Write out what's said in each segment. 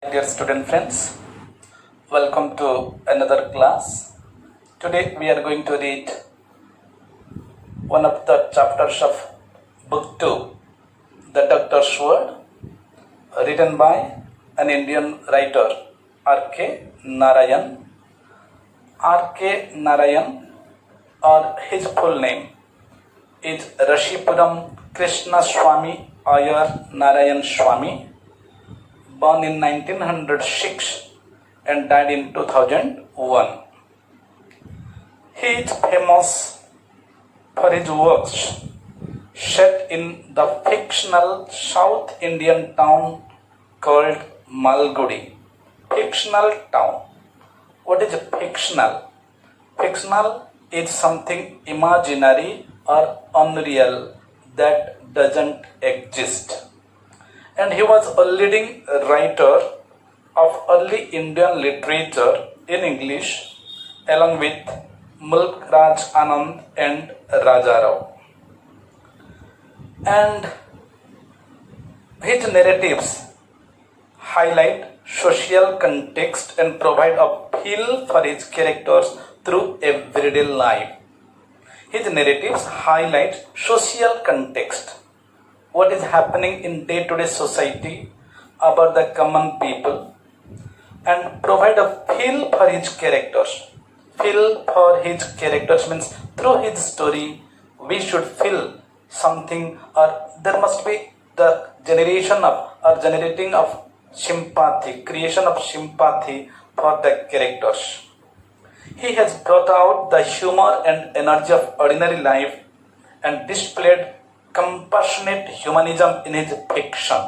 Dear student friends, welcome to another class. Today we are going to read one of the chapters of book 2, The Doctor's Word, written by an Indian writer, R.K. Narayan. R.K. Narayan, or his full name, is Rashipuram Krishna Swami Ayar Narayan Swami, born in 1906 and died in 2001. He is famous for his works set in the fictional South Indian town called Malgudi. Fictional town. What is fictional? Fictional is something imaginary or unreal that doesn't exist. And he was a leading writer of early Indian literature in English along with Mulk Raj Anand and Raja Rao. And his narratives highlight social context and provide a feel for his characters through everyday life. His narratives highlight social context, what is happening in day-to-day society about the common people, and provide a feel for his characters. Feel for his characters means through his story we should feel something, or there must be the generation of or generating of sympathy, creation of sympathy for the characters. He has brought out the humor and energy of ordinary life and displayed compassionate humanism in his fiction.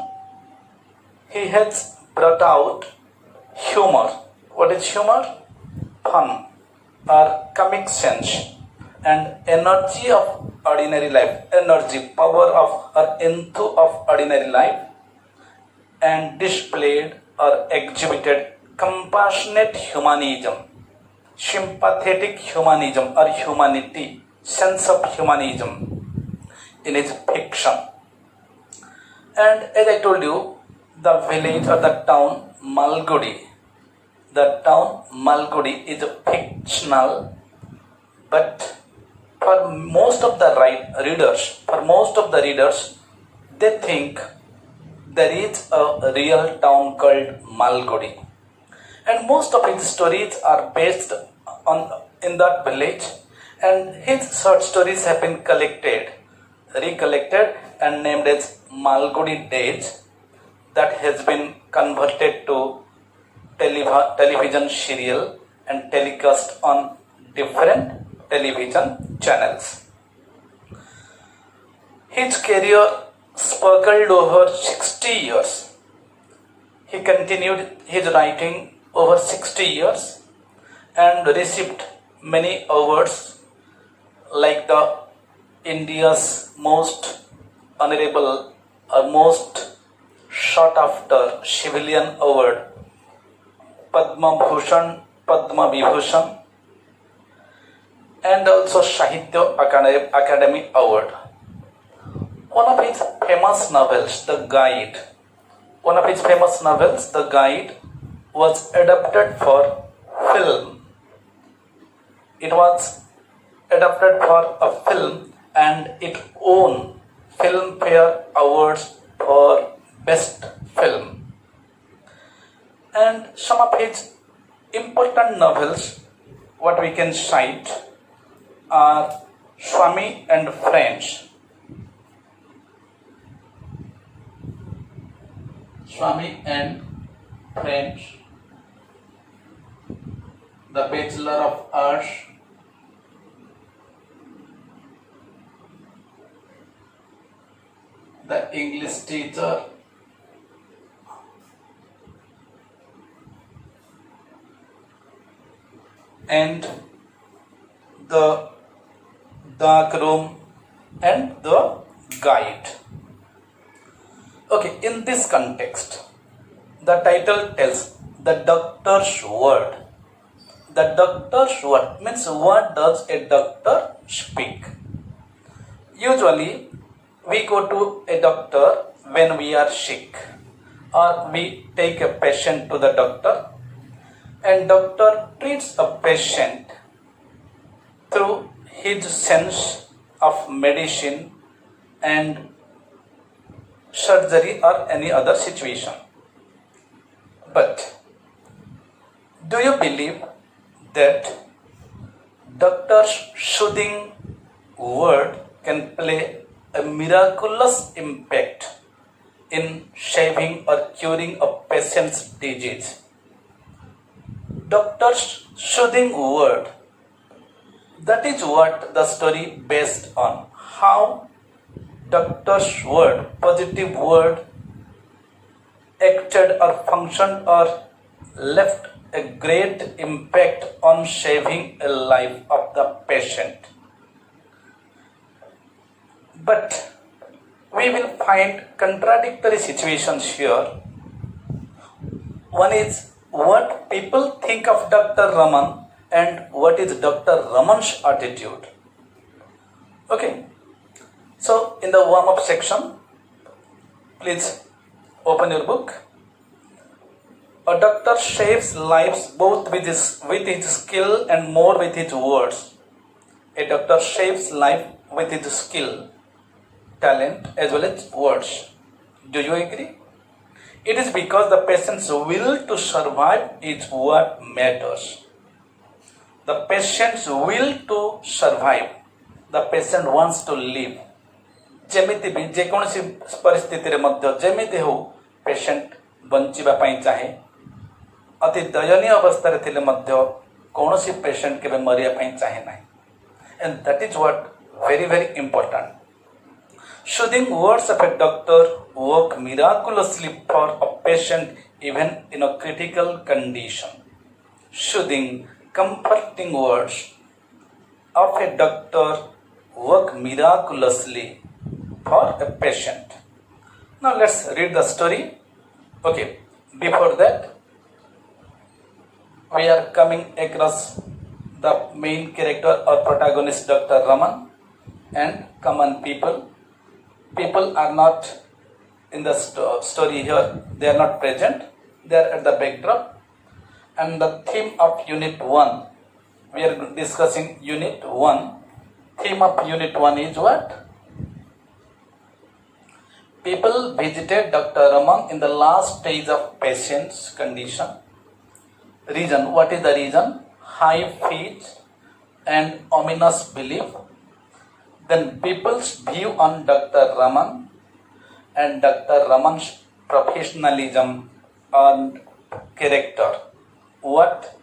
He has brought out humor. What is humor? Fun or comic sense and energy of ordinary life, energy, power of or enthu of ordinary life, and displayed or exhibited compassionate humanism, sympathetic humanism or humanity, sense of humanism in his fiction. And as I told you, the village or the town Malgudi, is fictional, but for most of the readers, they think there is a real town called Malgudi, and most of his stories are based in that village, and his short stories have been recollected and named as Malgudi Days, that has been converted to television serial and telecast on different television channels. His career sparkled over 60 years. He continued his writing over 60 years and received many awards like the India's most honorable or most sought after civilian award, Padma Bhushan, Padma Vibhushan, and also Sahitya Academy Award. One of his famous novels, The Guide, was adapted for film. It was adapted for a film and it won Filmfare Awards for Best Film. And some of his important novels, what we can cite, are Swami and Friends, The Bachelor of Arts, The English Teacher, and The Dark Room, and The Guide. Okay, in this context, the title tells the doctor's word. The doctor's word means what does a doctor speak? Usually, we go to a doctor when we are sick. or we take a patient to the doctor, and doctor treats a patient through his sense of medicine and surgery or any other situation. But do you believe that doctor's soothing word can play a miraculous impact in saving or curing a patient's disease? Doctor's soothing word, that is what the story based on. How doctor's word, positive word, acted or functioned or left a great impact on saving a life of the patient. But we will find contradictory situations here. One is what people think of Dr. Raman and what is Dr. Raman's attitude. Okay, so in the warm-up section, please open your book. A doctor saves lives both with his skill and more with his words. A doctor saves life with his skill, talent as well as words. Do you agree? It is because the patient's will to survive is what matters. The patient's will to survive. The patient wants to live. ଯେମିତି ବି ଯେକୌଣସି ପରିସ୍ଥିତିରେ ମଧ୍ୟ ଯେମିତି ହଉ patient ବଞ୍ଚିବା ପାଇଁ ଚାହେଁ। ଅତି ଦୟନୀୟ ଅବସ୍ଥାରେ ଥିଲେ ମଧ୍ୟ କୌଣସି ପେସେଣ୍ଟ କେବେ ମରିବା ପାଇଁ ଚାହେଁ ନାହିଁ। And that is what very important. Soothing words of a doctor work miraculously for a patient even in a critical condition. Soothing, comforting words of a doctor work miraculously for a patient. Now let's read the story. Okay, before that, we are coming across the main character or protagonist, Dr. Raman, and common people. People are not in the story here. They are not present. They are at the backdrop. And the theme of Unit 1, we are discussing Unit 1. Theme of Unit 1 is what? People visited Dr. Raman in the last stage of patient's condition. Reason, what is the reason? High fees and ominous belief. Then people's view on Dr. Raman and Dr. Raman's professionalism and character. What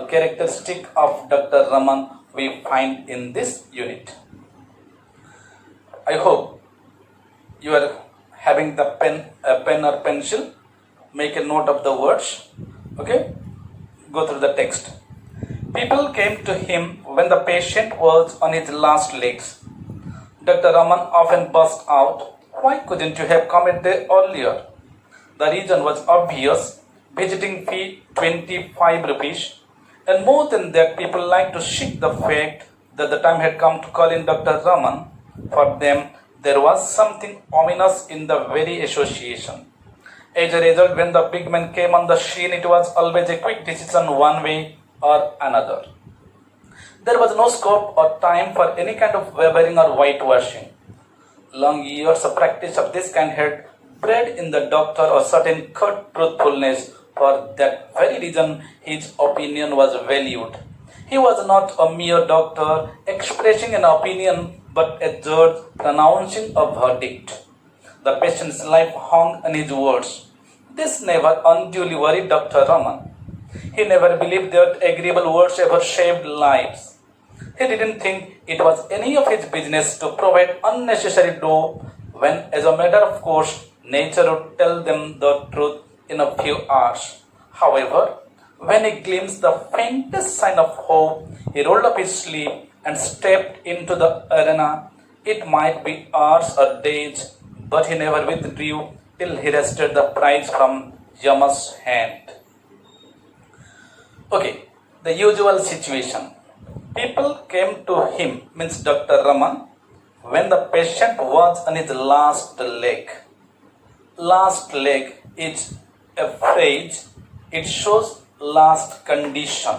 characteristic of Dr. Raman we find in this unit. I hope you are having the pen or pencil. Make a note of the words. Okay, go through the text. People came to him when the patient was on his last legs. Dr. Raman often burst out, "Why couldn't you have come a day earlier?" The reason was obvious. Visiting fee 25 rupees. And more than that, people like to seek the fact that the time had come to call in Dr. Raman. For them, there was something ominous in the very association. As a result, when the big man came on the scene, it was always a quick decision one way or another. There was no scope or time for any kind of wavering or whitewashing. Long years of practice of this kind had bred in the doctor a certain curt truthfulness. For that very reason, his opinion was valued. He was not a mere doctor expressing an opinion, but a judge pronouncing a verdict. The patient's life hung on his words. This never unduly worried Dr. Raman. He never believed that agreeable words ever saved lives. He didn't think it was any of his business to provide unnecessary dough when, as a matter of course, nature would tell them the truth in a few hours. However, when he glimpsed the faintest sign of hope, he rolled up his sleeve and stepped into the arena. It might be hours or days, but he never withdrew till he wrested the prize from Yama's hand. Okay, the usual situation. People came to him, means Dr. Raman, when the patient was on his last leg. Last leg is a phrase. It shows last condition.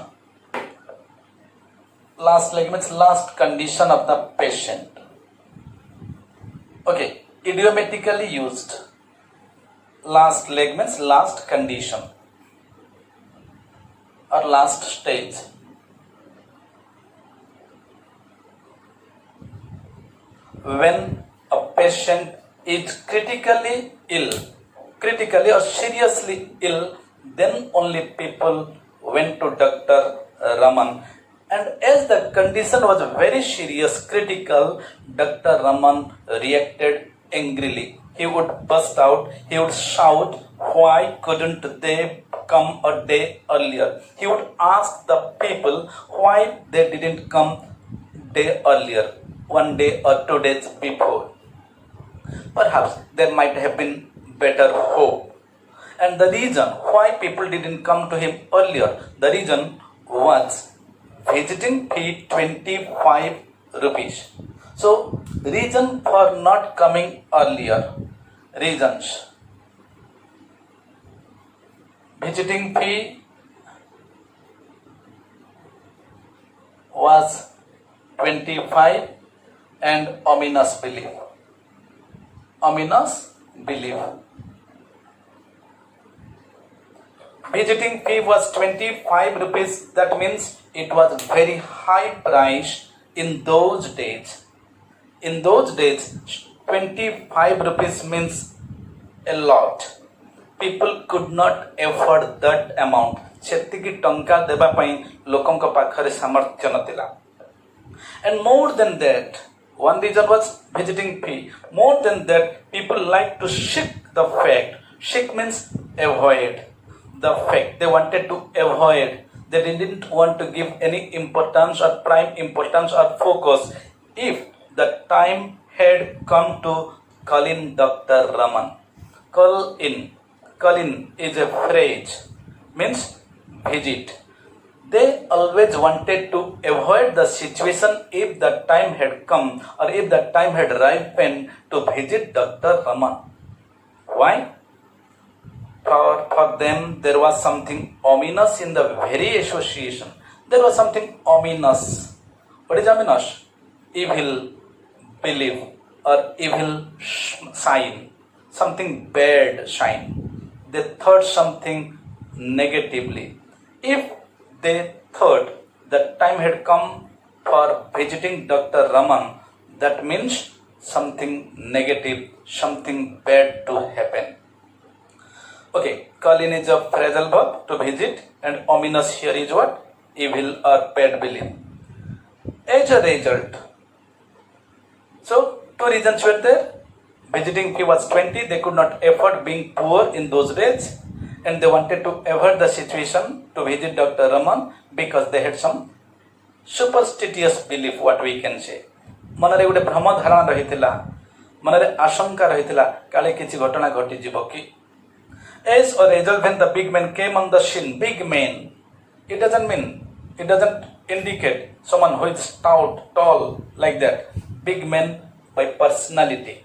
Last leg means last condition of the patient. Okay, idiomatically used. Last leg means last condition or last stage. When a patient is critically or seriously ill, then only people went to Dr. Raman. And as the condition was very serious, critical, Dr. Raman reacted angrily. He would burst out, he would shout, why couldn't they come a day earlier? He would ask the people why they didn't come day earlier, 1 day or 2 days before. Perhaps there might have been better hope. And the reason why people didn't come to him earlier, the reason was visiting fee 25 rupees. So, reason for not coming earlier, reasons. Visiting fee was 25 and ominous belief. Ominous belief. Visiting fee was 25 rupees. That means it was very high price in those days. In those days, 25 rupees means a lot. People could not afford that amount. ସେତିକି ଟଙ୍କା ଦେବା ପାଇଁ ଲୋକଙ୍କ ପାଖରେ ସାମର୍ଥ୍ୟ ନଥିଲା. And more than that, one reason was visiting fee. More than that, people like to shirk the fact. Shirk means avoid the fact. They wanted to avoid. They didn't want to give any importance or prime importance or focus if the time had come to call in Dr. Raman. Call in. Call in is a phrase. Means visit. They always wanted to avoid the situation if the time had come or if the time had ripened to visit Dr. Raman. Why? For them, there was something ominous in the very association. There was something ominous. What is ominous? Evil belief or evil sign. Something bad sign. They thought something negatively. If they thought the time had come for visiting Dr. Raman, that means something negative, something bad to happen. Okay, call in is a phrasal verb to visit, and ominous here is what? Evil or bad belief. As a result, so two reasons were there. Visiting fee was 20, they could not afford being poor in those days, and they wanted to avoid the situation to visit Dr. Raman because they had some superstitious belief, what we can say. मनरे गोटे भ्रम धारणा रहिथिला, मनरे आशंका रहिथिला काले किछि घटना घटी जिवो कि. As a result, when the big man came on the scene, big man, it doesn't indicate someone who is stout, tall, like that. Big man by personality.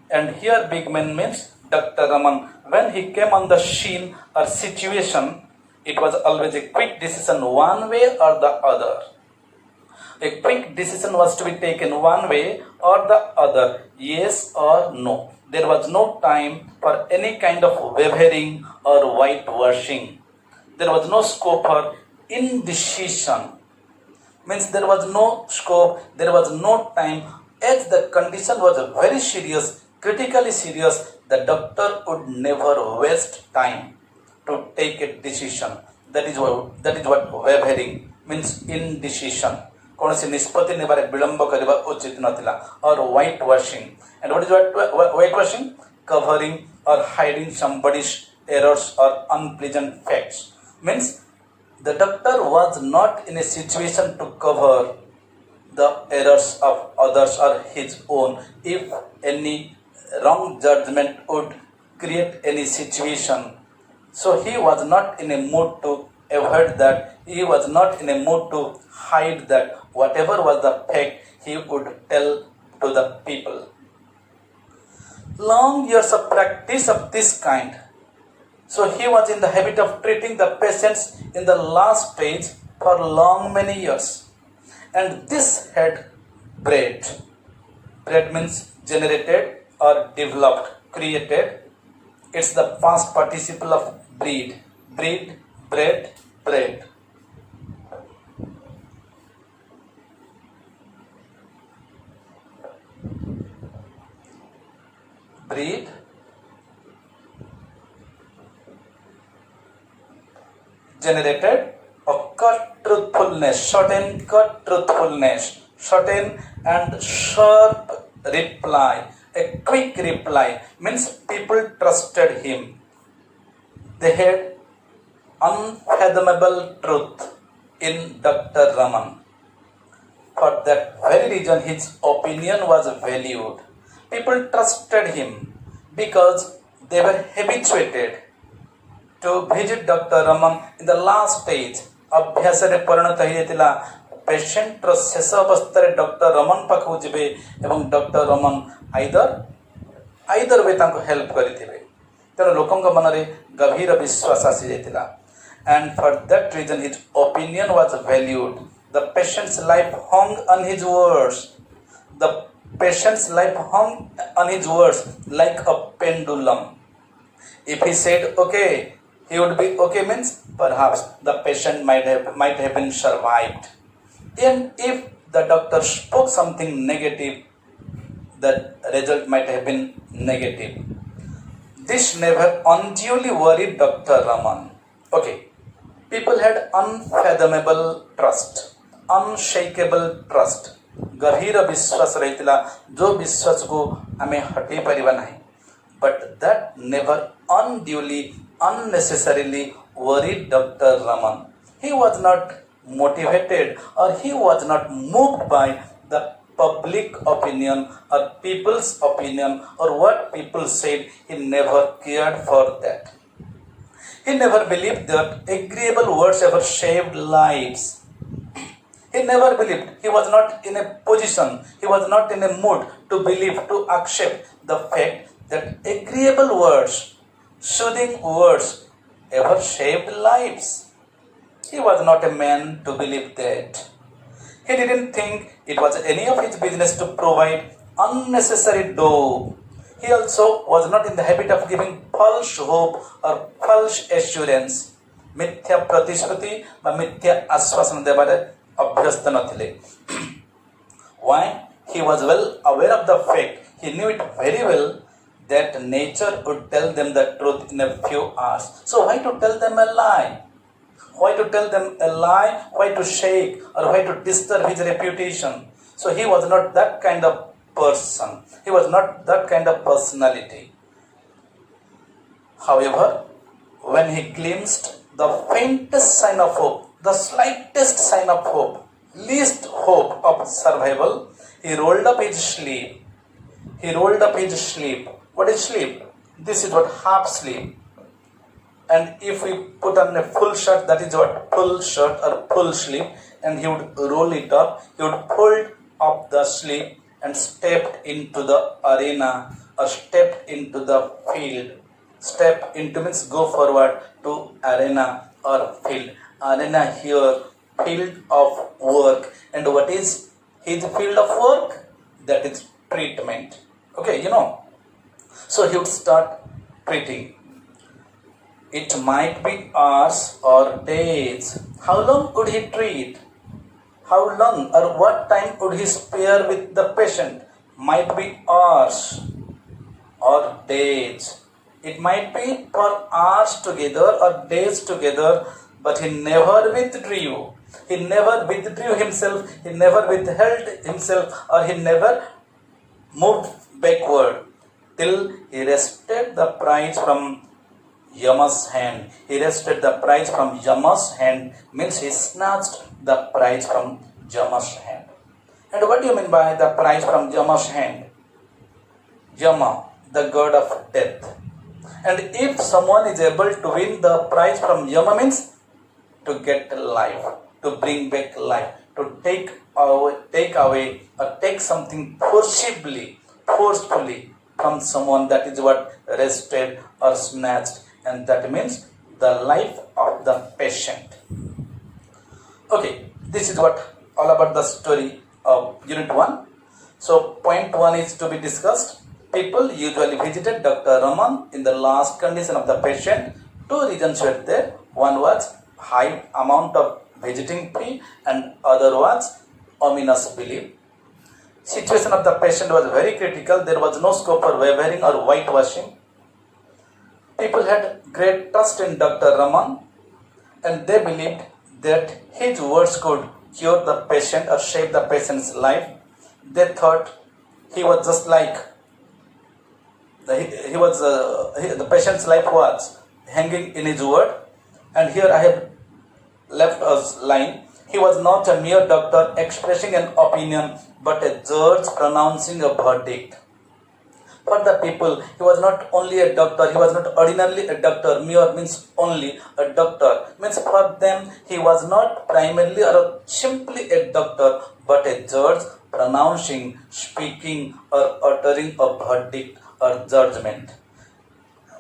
And here big man means Dr. Raman. When he came on the scene or situation, it was always a quick decision one way or the other. A quick decision was to be taken one way or the other, yes or no. There was no time for any kind of wavering or whitewashing. There was no scope for indecision. Means there was no scope, there was no time. As the condition was very serious, critically serious, the doctor would never waste time to take a decision. That is what wavering means, indecision. कौनसी निष्पत्ति नेबारे विलंब करबा उचित नथिला, और white washing. And what is white washing? Covering or hiding somebody's errors or unpleasant facts. Means the doctor was not in a situation to cover the errors of others or his own. If any wrong judgment would create any situation, so he was not in a mood to avoid that. He was not in a mood to hide that. Whatever was the fact, he would tell to the people. Long years of practice of this kind. So he was in the habit of treating the patients in the last stage for long many years. And this had bred. Bred means generated or developed, created. It's the past participle of breed. Breed, bred, bred. Breed, generated, occur truthfulness, certain cut truthfulness, certain and sharp reply. A quick reply means people trusted him. They had unfathomable truth in Dr. Raman. For that very reason, his opinion was valued. People trusted him because they were habituated to visit Dr. Raman in the last stage. ଅଭ୍ୟାସରେ ପରିଣତ ହୋଇଯାଇଥିଲା ପେସେଣ୍ଟର ଶେଷ ଅବସ୍ଥାରେ doctor Raman ପାଖକୁ ଯିବେ ଏବଂ doctor Raman either we ତାଙ୍କୁ help କରିଥିବେ। ତେଣୁ ଲୋକଙ୍କ ମନରେ ଗଭୀର ବିଶ୍ୱାସ ଆସିଯାଇଥିଲା। And for that reason his opinion was valued. The patient's life hung on his words. The patient's life hung on his words like a pendulum. If he said okay, he would be okay means perhaps the patient might have been survived. And if the doctor spoke something negative, the result might have been negative. This never unduly worried Dr. Raman. Okay, people had unfathomable trust, unshakable trust. गभीर विश्वास रहितला जो विश्वास को आमे हटै परिबा नाही. But that never unduly, unnecessarily worried Dr. Raman. He was not motivated or he was not moved by the public opinion or people's opinion or what people said. He never cared for that. He never believed that agreeable words ever saved lives. He never believed. He was not in a position, he was not in a mood to believe, to accept the fact that agreeable words, soothing words ever saved lives. He was not a man to believe that. He didn't think it was any of his business to provide unnecessary dope. He also was not in the habit of giving false hope or false assurance. मिथ्या प्रतिश्रुति व मिथ्या आश्वासन देबारे अभ्यस्त नथिले. Why? He was well aware of the fact. He knew it very well that nature would tell them the truth in a few hours. So why to tell them a lie? Why to tell them a lie? Why to shake or why to disturb his reputation? So he was not that kind of person. He was not that kind of personality. However, when he glimpsed the faintest sign of hope, the slightest sign of hope, least hope of survival, he rolled up his sleeve. He rolled up his sleeve. What is sleeve? This is what half sleeve. And if we put on a full shirt, that is what full shirt or full sleeve. And he would roll it up. He would fold up the sleeve and stepped into the arena or stepped into the field. Step into means go forward to arena or field. Arena here, field of work. And what is his field of work? That is treatment. Okay, you know. So he would start treating. It might be hours or days. How long would he treat? How long or what time would he spare with the patient? Might be hours or days. It might be for hours together or days together, but he never withdrew. He never withdrew himself, he never withheld himself, or he never moved backward till he wrested the prize from Yama's hand. He wrested the prize from Yama's hand means he snatched the prize from Yama's hand. And what do you mean by the prize from Yama's hand? Yama, the god of death. And if someone is able to win the prize from Yama means to get life, to bring back life, to take away or take something forcibly, from someone, that is what arrested or snatched, and that means the life of the patient. Okay, this is what all about the story of Unit 1. So point 1 is to be discussed. People usually visited Dr. Raman in the last condition of the patient. Two reasons were there. One was high amount of visiting fee and other was ominous belief. Situation of the patient was very critical. There was no scope for wavering or whitewashing. People had great trust in Dr. Raman and they believed that his words could cure the patient or save the patient's life. They thought he was just like the patient's life was hanging in his word. And here I have left a line. He was not a mere doctor expressing an opinion, but a judge pronouncing a verdict. For the people, he was not only a doctor, he was not ordinarily a doctor. Mere means only a doctor. Means for them, he was not primarily or simply a doctor, but a judge pronouncing, speaking or uttering a verdict or judgment.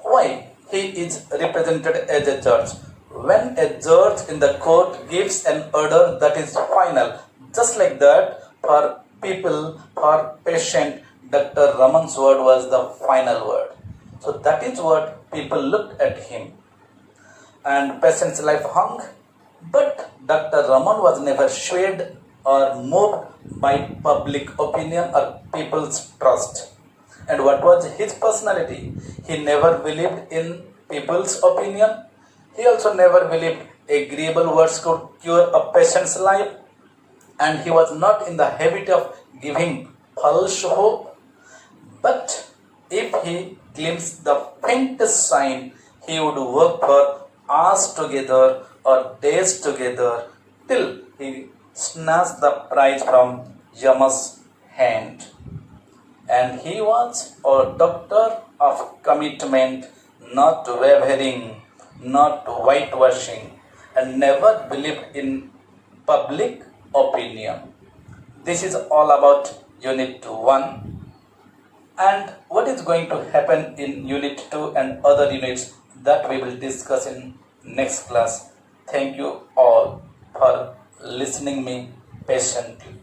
Why? He is represented as a judge. When a judge in the court gives an order, that is final. Just like that, for people, for patient, Dr. Raman's word was the final word. So that is what people looked at him. And patient's life hung. But Dr. Raman was never swayed or moved by public opinion or people's trust. And what was his personality? He never believed in people's opinion. He also never believed agreeable words could cure a patient's life. And he was not in the habit of giving false hope. But if he glimpsed the faintest sign, he would work for hours together or days together till he snatched the prize from Yama's hand. And he was a doctor of commitment, not wavering, not whitewashing, and never believed in public opinion. This is all about Unit 1. And what is going to happen in Unit 2 and other units, that we will discuss in next class. Thank you all for listening me patiently.